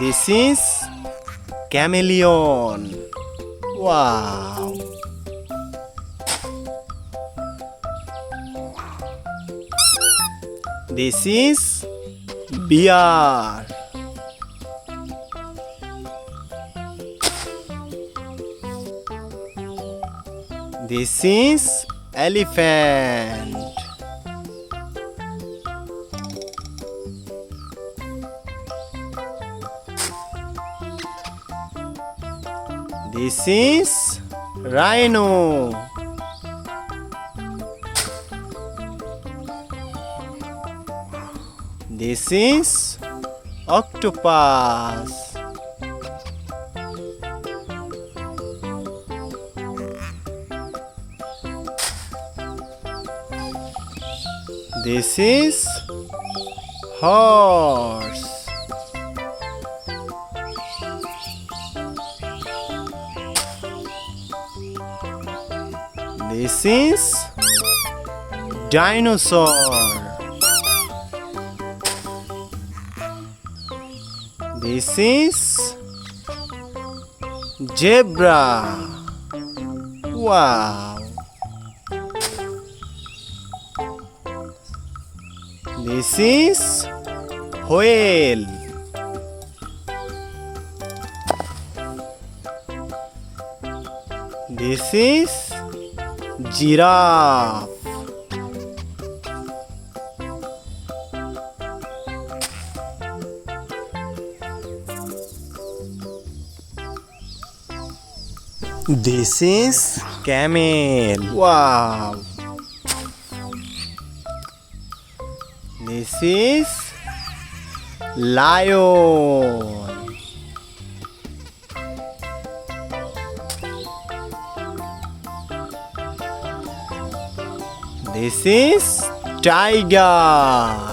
This is chameleon. Wow. This is bear. This is elephant. This is rhino. This is octopus. This is horse. This is dinosaur. This is zebra. Wow. This is whale. This is giraffe. This is camel. Wow. This is lion. This is tiger.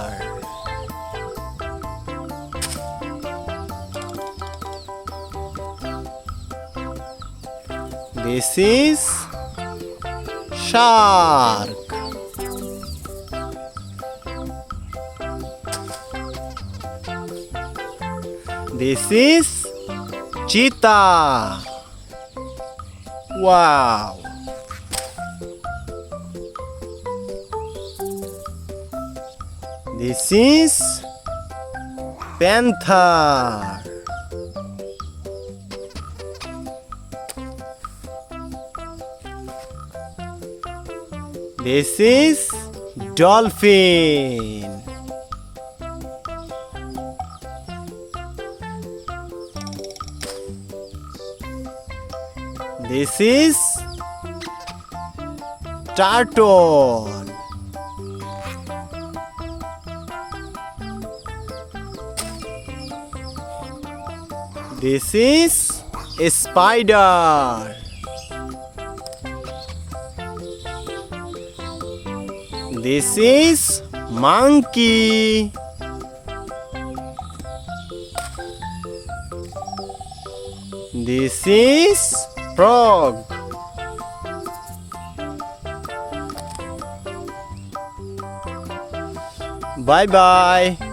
This is shark. This is cheetah. Wow. This is panther. This is dolphin. This is turtle. This is a spider. This is monkey. This is frog. Bye bye.